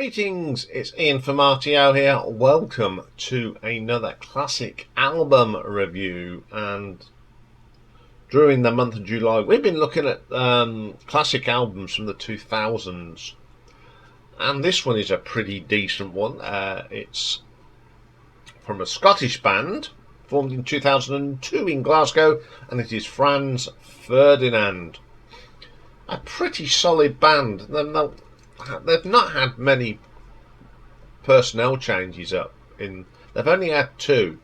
Greetings, it's Ian from RTO here. Welcome to another classic album review. And during the month of July, we've been looking at classic albums from the 2000s. And this one is a pretty decent one. It's from a Scottish band formed in 2002 in Glasgow, and it is Franz Ferdinand. A pretty solid band. They've not had many personnel changes up in. They've only had two,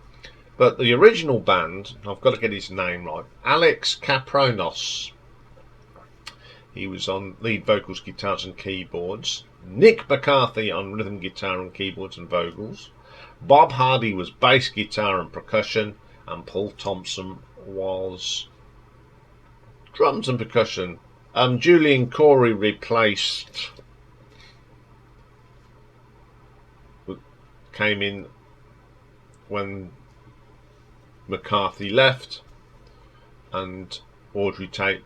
but the original band, I've got to get his name right, Alex Kapranos. He was on lead vocals, guitars and keyboards. Nick McCarthy on rhythm guitar and keyboards and vocals. Bob Hardy was bass guitar and percussion, and Paul Thompson was drums and percussion. Julian Corey came in when McCarthy left, and Audrey Tate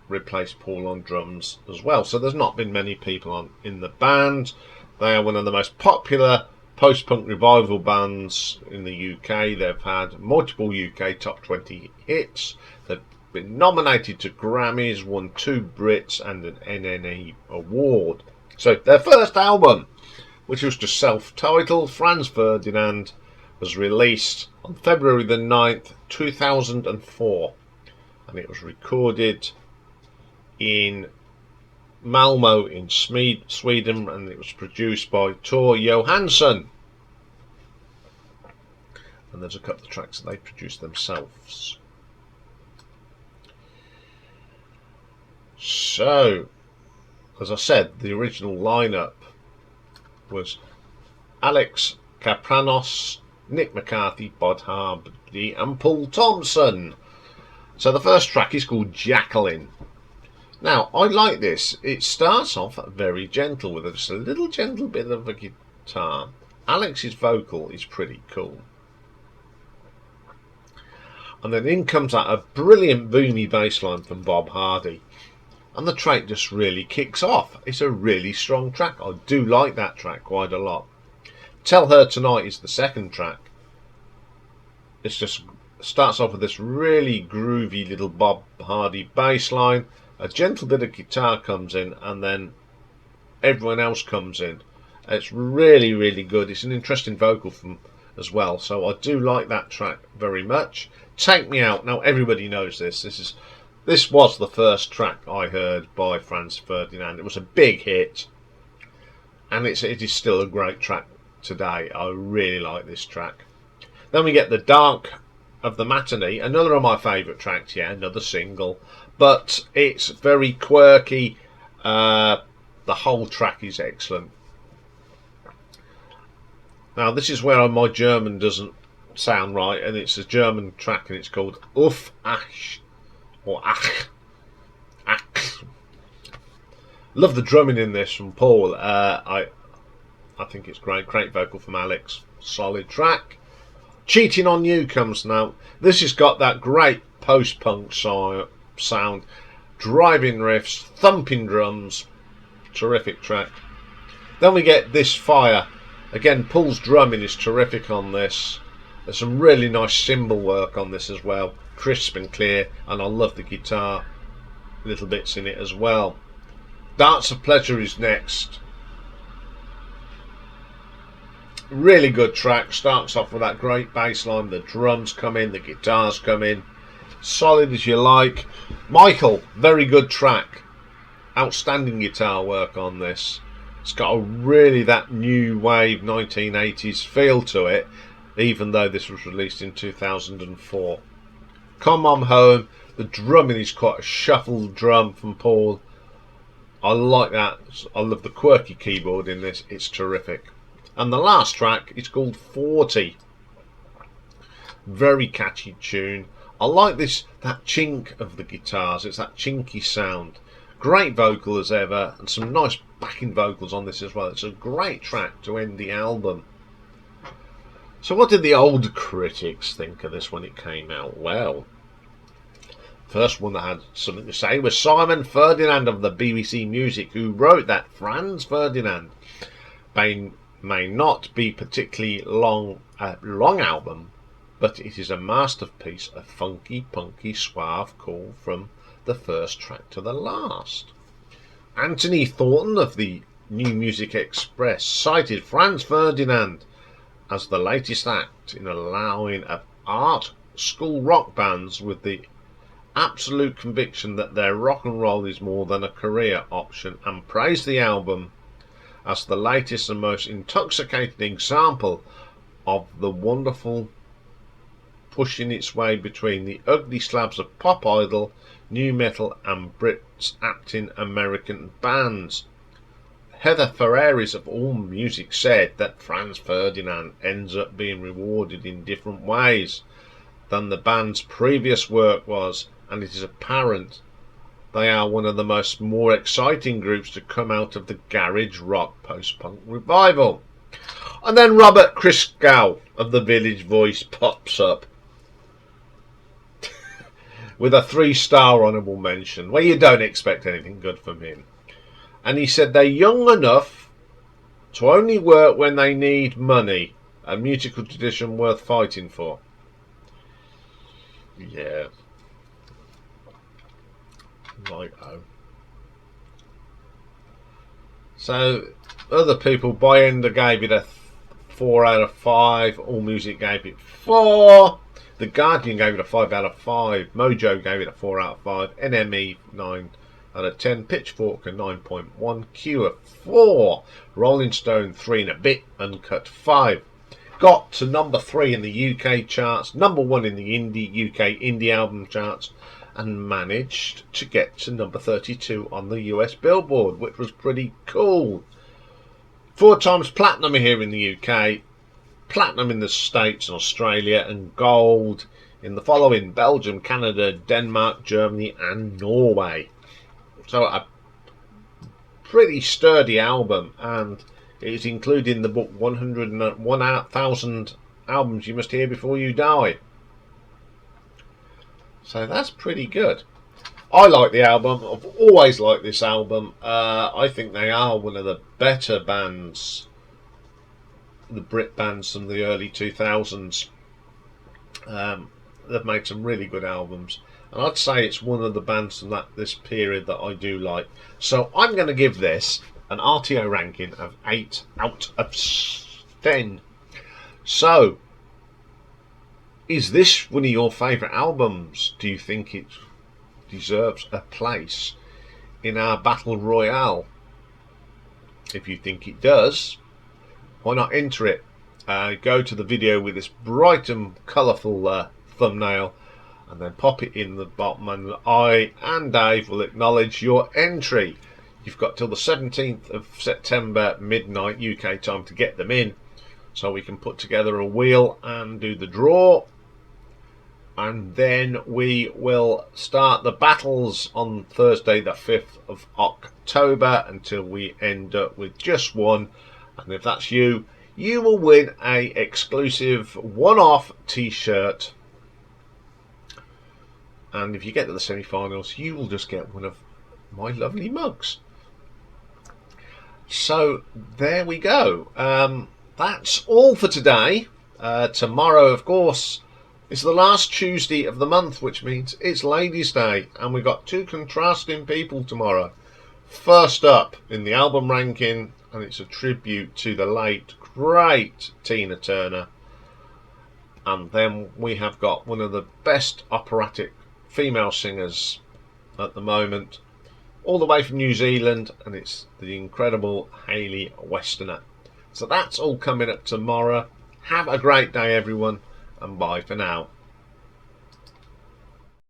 replaced Paul on drums as well. So there's not been many people in the band. They are one of the most popular post-punk revival bands in the UK. They've had multiple UK top 20 hits. They've been nominated to Grammys, won 2 Brits and an NNE award. So their first album, which was just self-titled, Franz Ferdinand, was released on February the 9th, 2004. And it was recorded in Malmo in Sweden, and it was produced by Tor Johansson. And there's a couple of tracks that they produced themselves. So, as I said, the original lineup was Alex Kapranos, Nick McCarthy, Bob Hardy and Paul Thompson. So the first track is called Jacqueline. Now, I like this. It starts off very gentle with just a little gentle bit of a guitar. Alex's vocal is pretty cool. And then in comes out a brilliant boomy bass line from Bob Hardy. And the track just really kicks off. It's a really strong track. I do like that track quite a lot. Tell Her Tonight is the second track. It just starts off with this really groovy little Bob Hardy bass line. A gentle bit of guitar comes in, and then everyone else comes in. It's really, really good. It's an interesting vocal from as well. So I do like that track very much. Take Me Out. Now everybody knows this. This was the first track I heard by Franz Ferdinand. It was a big hit, and it is still a great track today. I really like this track. Then we get The Dark of the Matinée, another of my favourite tracks, another single, but it's very quirky. The whole track is excellent. Now this is where my German doesn't sound right, and it's a German track, and it's called Auf Achse. Or Ach. Love the drumming in this from Paul. I think it's great. Great vocal from Alex. Solid track. Cheating on You comes now. This has got that great post-punk sound. Driving riffs, thumping drums. Terrific track. Then we get This Fire. Again, Paul's drumming is terrific on this. There's some really nice cymbal work on this as well. Crisp and clear, and I love the guitar little bits in it as well. Dance of Pleasure is next. Really good track. Starts off with that great bass line. The drums come in, the guitars come in. Solid as you like. Michael, very good track. Outstanding guitar work on this. It's got really that new wave 1980s feel to it, even though this was released in 2004. Come On Home. The drumming is quite a shuffled drum from Paul. I like that. I love the quirky keyboard in this. It's terrific. And the last track is called 40. Very catchy tune. I like that chink of the guitars. It's that chinky sound. Great vocal as ever, and some nice backing vocals on this as well. It's a great track to end the album. So what did the old critics think of this when it came out? Well, first one that had something to say was Simon Ferdinand of the BBC Music, who wrote that Franz Ferdinand may not be particularly long album, but it is a masterpiece of funky, punky, suave cool from the first track to the last. Anthony Thornton of the New Music Express cited Franz Ferdinand as the latest act in a line of art school rock bands with the absolute conviction that their rock and roll is more than a career option, and praised the album as the latest and most intoxicating example of the wonderful pushing its way between the ugly slabs of pop idol, new metal and Brits acting American bands. Heather Ferraris of AllMusic said that Franz Ferdinand ends up being rewarded in different ways than the band's previous work was, and it is apparent they are one of the more exciting groups to come out of the garage rock post-punk revival. And then Robert Christgau of the Village Voice pops up with a 3-star honourable mention. Well, you don't expect anything good from him. And he said they're young enough to only work when they need money, a musical tradition worth fighting for. Yeah. Righto. So other people, Byender gave it a 4 out of 5. AllMusic gave it 4. The Guardian gave it a 5 out of 5. Mojo gave it a 4 out of 5. NME 9 out of 10. Pitchfork a 9.1. Q a 4. Rolling Stone 3 and a bit. Uncut 5. Got to number 3 in the UK charts, number 1 in the UK indie album charts, and managed to get to number 32 on the US Billboard, which was pretty cool. 4 times platinum here in the UK, platinum in the States and Australia, and gold in the following: Belgium, Canada, Denmark, Germany and Norway. So a pretty sturdy album, and it is included in the book 101,000 albums you must hear before you die. So that's pretty good. I like the album. I've always liked this album. I think they are one of the better bands, the Brit bands from the early 2000s. They've made some really good albums, and I'd say it's one of the bands from this period that I do like. So I'm going to give this an RTO ranking of 8 out of 10. So, is this one of your favourite albums? Do you think it deserves a place in our Battle Royale? If you think it does, why not enter it? Go to the video with this bright and colourful thumbnail, and then pop it in the bottom, and I and Dave will acknowledge your entry. You've got till the 17th of September midnight UK time to get them in, so we can put together a wheel and do the draw, and then we will start the battles on Thursday the 5th of October until we end up with just one. And if that's you, you will win a exclusive one-off t-shirt, and if you get to the semi-finals, you will just get one of my lovely mugs. So there we go. That's all for today. Tomorrow, of course, is the last Tuesday of the month, which means it's Ladies' Day, and we've got 2 contrasting people tomorrow. First up in the album ranking, and it's a tribute to the late great Tina Turner, and then we have got one of the best operatic female singers at the moment, all the way from New Zealand, and it's the incredible Hayley Westerner. So that's all coming up tomorrow. Have a great day, everyone, and bye for now.